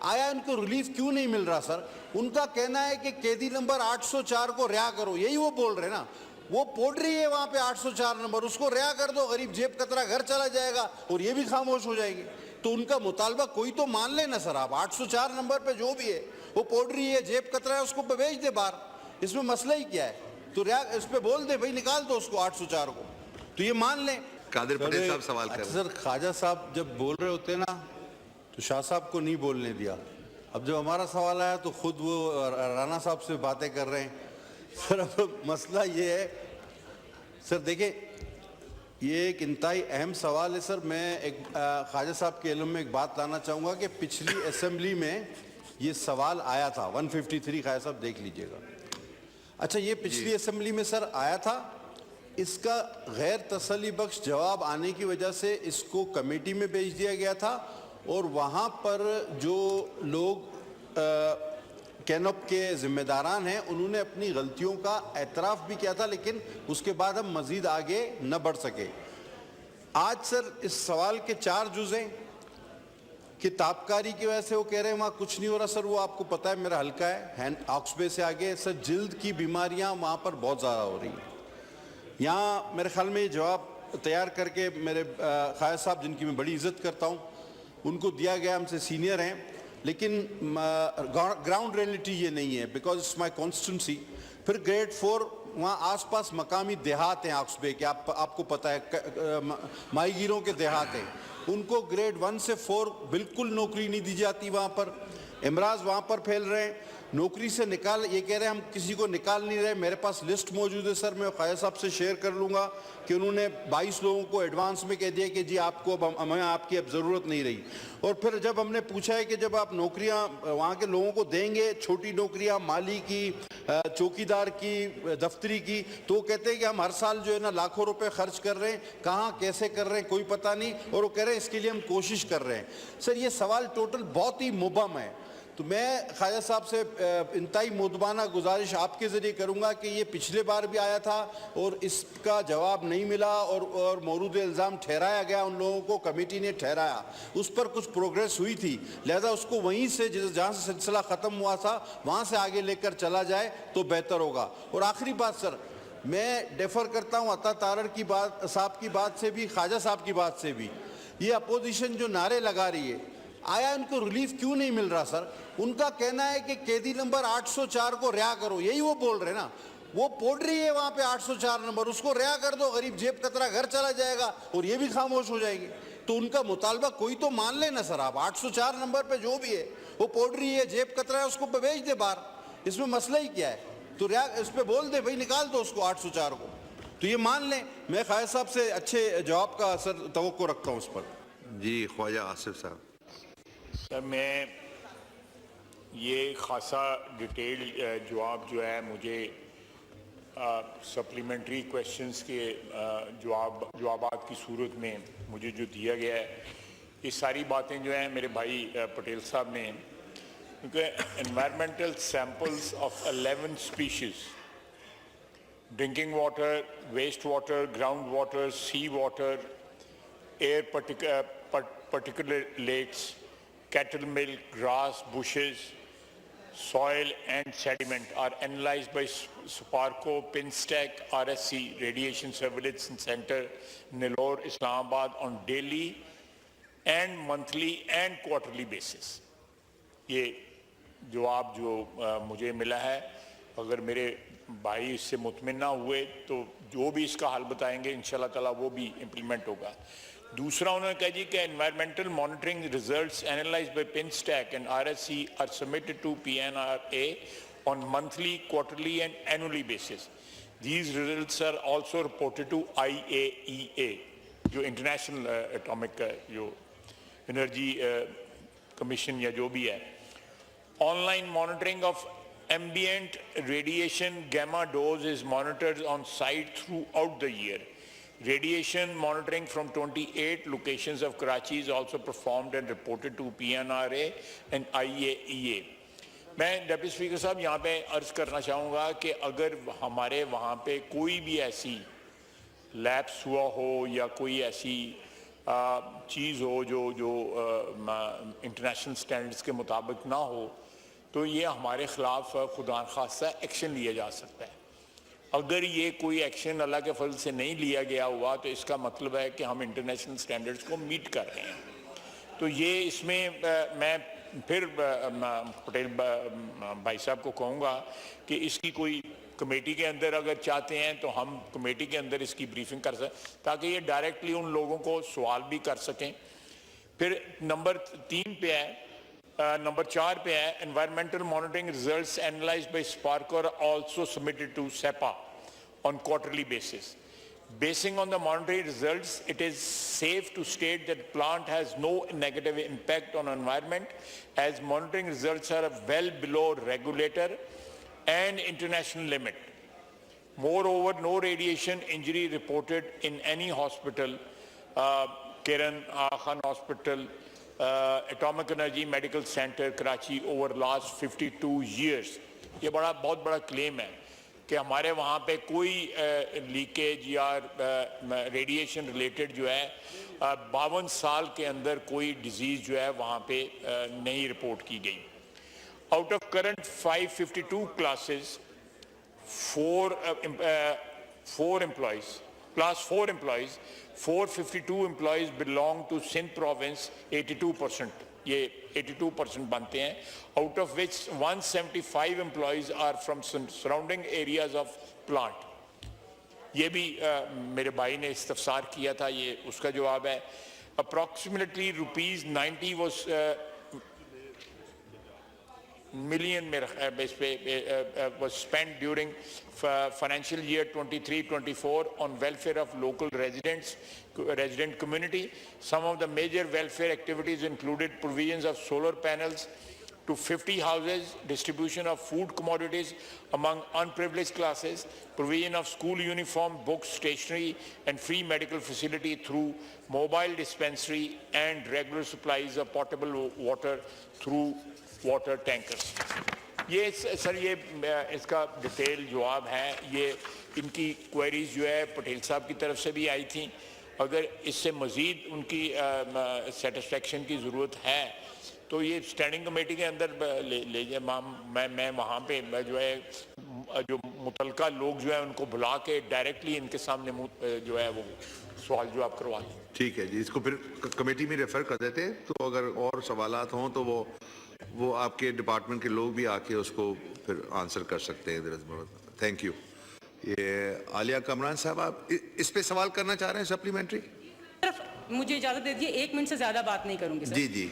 आया इनको रिलीफ क्यों नहीं मिल रहा सर? उनका कहना है कि कैदी नंबर 804 को रिहा करो, यही वो बोल रहे हैं ना। वो पढ़ रही है वहां पे 804 नंबर, उसको रिहा कर दो, गरीब जेब कतरा घर चला जाएगा और ये भी खामोश हो जाएगी। तो उनका मुतालबा कोई तो मान लेना सर। आप 804 नंबर पे जो भी है वो पढ़ रही है, जेब कतरा है, उसको भेज दे बाहर, इसमें मसला ही क्या है? तो रिहा इस पे बोल दे भाई, निकाल दो उसको 804 को, तो ये मान लें। कादिर पटेल साहब सवाल कर रहे हैं। सर ख्वाजा साहब जब बोल रहे होते ना तो शाह साहब को नहीं बोलने दिया। अब जब हमारा सवाल आया तो खुद वो राणा साहब से बातें कर रहे हैं। सर अब मसला ये है सर, देखिए ये एक इंतहाई अहम सवाल है सर। मैं एक ख्वाजा साहब के इल्म में एक बात लाना चाहूँगा कि पिछली असेंबली में ये सवाल आया था, 153 ख्वाजा साहब देख लीजिएगा। अच्छा, ये पिछली असेंबली में सर आया था, इसका गैर तसल्ली बख्श जवाब आने की वजह से इसको कमेटी में भेज दिया गया था और वहाँ पर जो लोग कैनप के जिम्मेदारान हैं उन्होंने अपनी गलतियों का एतराफ़ भी किया था, लेकिन उसके बाद हम मज़ीद आगे न बढ़ सके। आज सर इस सवाल के 4 जुज़ हैं कि ताबकारी की वजह से वो कह रहे हैं वहाँ कुछ नहीं हो रहा। सर वो आपको पता है मेरा हल्का है, हैंड ऑक्सबे से आगे सर जिल्द की बीमारियाँ वहाँ पर बहुत ज़्यादा हो रही हैं। यहाँ मेरे ख्याल में ये जवाब तैयार करके मेरे ख्वाजा साहब जिनकी मैं बड़ी इज़्ज़त करता हूँ उनको दिया गया, हमसे सीनियर हैं, लेकिन ग्राउंड रियलिटी ये नहीं है, बिकॉज इट्स माई कॉन्स्टिट्यूंसी। फिर ग्रेड 4 वहाँ आसपास मकामी देहात हैं ऑक्सबे के, आपको पता है माहीगीरों के देहात हैं, उनको ग्रेड 1 से 4 बिल्कुल नौकरी नहीं दी जाती वहाँ पर। इमराज वहाँ पर फैल रहे हैं, नौकरी से निकाल, ये कह रहे हैं हम किसी को निकाल नहीं रहे। मेरे पास लिस्ट मौजूद है सर, मैं ख्वाजा साहब से शेयर कर लूँगा कि उन्होंने 22 लोगों को एडवांस में कह दिया कि जी आपको अब हमें आपकी अब ज़रूरत नहीं रही। और फिर जब हमने पूछा है कि जब आप नौकरियाँ वहाँ के लोगों को देंगे, छोटी नौकरियाँ माली की, चौकीदार की, दफ्तरी की, तो वो कहते हैं कि हम हर साल जो है ना लाखों रुपए खर्च कर रहे हैं, कहाँ कैसे कर रहे हैं कोई पता नहीं, और वो कह रहे हैं इसके लिए हम कोशिश कर रहे हैं। सर ये सवाल टोटल बहुत ही मुबहम है। तो मैं ख्वाजा साहब से इंतहाई मुदबाना गुजारिश आपके ज़रिए करूँगा कि ये पिछले बार भी आया था और इसका जवाब नहीं मिला और मौरूद इल्ज़ाम ठहराया गया, उन लोगों को कमेटी ने ठहराया, उस पर कुछ प्रोग्रेस हुई थी, लिहाजा उसको वहीं से जहाँ से सिलसिला ख़त्म हुआ था वहाँ से आगे लेकर चला जाए तो बेहतर होगा। और आखिरी बात सर, मैं डेफर करता हूँ अता तारड़ की बात साहब की बात से भी, ख्वाजा साहब की बात से भी, ये अपोजिशन जो नारे लगा रही है, आया इनको रिलीफ क्यों नहीं मिल रहा सर? उनका कहना है कि कैदी नंबर 804 को रिहा करो, यही वो बोल रहे हैं ना। वो पढ़ रही है वहां पे 804 नंबर, उसको रिहा कर दो, गरीब जेब कतरा घर चला जाएगा और ये भी खामोश हो जाएगी। तो उनका मुतालबा कोई तो मान लेना सर। आप 804 नंबर पे जो भी है वो पढ़ रही है, जेब कतरा है, उसको भेज दे बाहर, इसमें मसला ही क्या है? तो रिहा इस पे बोल दे भाई, निकाल दो उसको 804 को, तो ये मान लें। मैं ख्वाजा साहब से अच्छे जवाब का सर तवक्को रखता हूँ उस पर। जी ख्वाजा आसिफ साहब। सर मैं ये खासा डिटेल जवाब जो है मुझे सप्लीमेंट्री क्वेश्चंस के जवाबात की सूरत में मुझे जो दिया गया है, ये सारी बातें जो हैं मेरे भाई पटेल साहब ने, क्योंकि environmental samples of 11 species, drinking water, waste water, ground water, sea water, air particulates, cattle milk, grass, bushes, soil and sediment are analyzed by SPARCO, PINSTEC, RSC, Radiation Surveillance Center, Nellore, Islamabad on daily and monthly and quarterly basis. ये जवाब जो मुझे मिला है, अगर मेरे भाई इससे मुतमिन ना हुए तो जो भी इसका हल बताएंगे इंशाल्लाह ताला वो भी इम्प्लीमेंट होगा। दूसरा उन्होंने कहा जी कि environmental monitoring results analysed by Pinstech and RSC are submitted to PNRA on monthly, quarterly and annually basis. These results are also reported to IAEA, जो इंटरनेशनल एटॉमिक जो एनर्जी कमीशन या जो भी है। Online monitoring of ambient radiation gamma dose is monitored on site throughout the year. Radiation monitoring from 28 locations of Karachi is also performed and reported to PNRA and IAEA. मैं deputy speaker साहब यहाँ पे अर्ज करना चाहूँगा कि अगर हमारे वहाँ पे कोई भी ऐसी लैप्स हुआ हो या कोई ऐसी चीज़ हो जो जो इंटरनेशनल स्टैंडर्ड्स के मुताबिक ना हो, तो ये हमारे ख़िलाफ़ खुदा खासा एक्शन लिया जा सकता है। अगर ये कोई एक्शन अल्लाह के फजल से नहीं लिया गया हुआ तो इसका मतलब है कि हम इंटरनेशनल स्टैंडर्ड्स को मीट कर रहे हैं। तो ये इसमें मैं फिर पटेल भाई साहब को कहूँगा कि इसकी कोई कमेटी के अंदर अगर चाहते हैं तो हम कमेटी के अंदर इसकी ब्रीफिंग कर सकें ताकि ये डायरेक्टली उन लोगों को सवाल भी कर सकें। फिर नंबर 3 पे है, नंबर 4 पे है, environmental monitoring results analysed by Sparco are also submitted to SEPA on quarterly basis. Basing on the monitoring results, it is safe to state that plant has no negative impact on environment as monitoring results are well below regulator and international limit. Moreover, no radiation injury reported in any hospital, Kiran Khan Hospital, Atomic Energy Medical Center, Karachi over last 52 years. ये बहुत बड़ा claim है कि हमारे वहाँ पे कोई leakage या रेडिएशन रिलेटेड जो है 52 साल के अंदर कोई डिजीज़ जो है वहाँ पे नहीं रिपोर्ट की गई। Out of current 552 classes 4 employees, class 4 employees, 452 employees belong to Sindh province, 82%. ये 82% बनते हैं, out of which 175 employees are from surrounding areas of plant. ये भी मेरे भाई ने इस्तफसार किया था, ये उसका जवाब है। Approximately rupees 90 was million was spent during financial year 23-24 on welfare of local resident community. Some of the major welfare activities included provisions of solar panels to 50 houses, distribution of food commodities among unprivileged classes, provision of school uniform, books, stationery and free medical facility through mobile dispensary and regular supplies of potable water through water tankers. ये sir ये इसका detail जवाब है। ये इनकी queries जो है पटेल साहब की तरफ से भी आई थी। अगर इससे मज़ीद उनकी सेटिस्फेक्शन की ज़रूरत है तो ये स्टैंडिंग कमेटी के अंदर ले जाए। मैं वहाँ पे जो है जो मुतलका लोग जो है उनको बुला के डायरेक्टली इनके सामने जो है वो सवाल जवाब करवा दें। ठीक है जी, इसको फिर कमेटी में रेफर कर देते हैं, तो अगर और सवालात हों तो वो आपके डिपार्टमेंट के लोग भी आके उसको फिर आंसर कर सकते हैं। Thank you. ये आलिया कमरान साहब, आप इस पे सवाल करना चाह रहे हैं सप्लीमेंट्री? मुझे इजाजत दे दीजिए, 1 मिनट से ज्यादा बात नहीं करूंगी सर। जी जी।